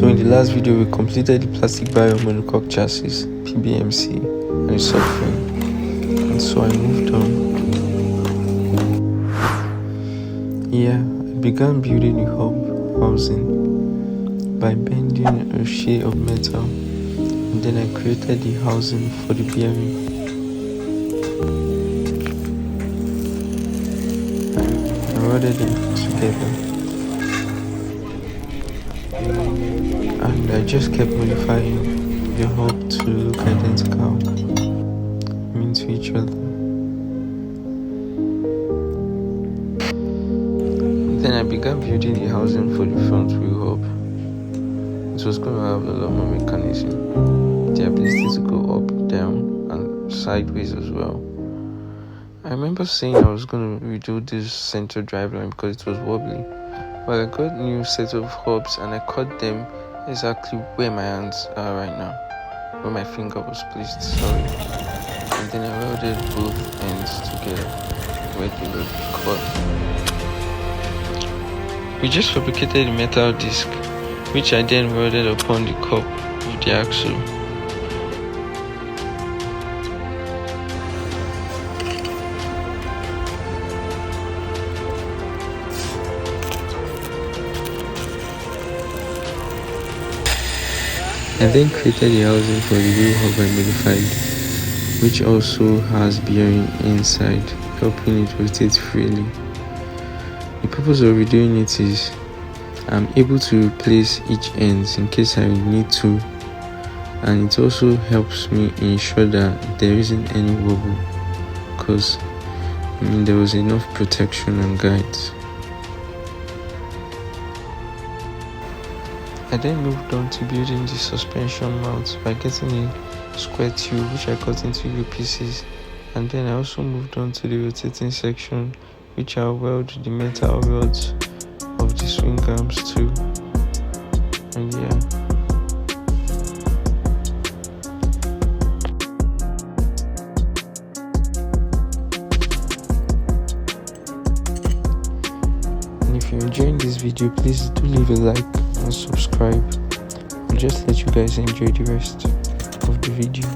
So in the last video, we completed the plastic barrier monocoque chassis, PBMC, and the subframe, and so I moved on. I began building the hub housing by bending a sheet of metal, and then I created the housing for the bearing. I welded them together, and I just kept modifying the hub to look identical, to each other. Then I began building the housing for the front wheel hub. It was going to have a lot more mechanism, the ability to go up, down, and sideways as well. I remember saying I was going to redo this center driveline because it was wobbly. Well, I got a new set of hubs and I cut them exactly where my hands are right now, where my finger was placed, sorry. And then I welded both ends together where they were cut. We just fabricated a metal disc, which I then welded upon the cup of the axle. I then created the housing for the wheel hub I modified, which also has bearing inside, helping it rotate freely. The purpose of redoing it is I'm able to replace each end in case I need to, and it also helps me ensure that there isn't any wobble, because there was enough protection and guides. I then moved on to building the suspension mount by getting a square tube which I cut into U pieces, and then I also moved on to the rotating section, which I'll weld the metal rods of the swing arms to. And if you're enjoying this video, please do leave a like and subscribe. I'll just let you guys enjoy the rest of the video.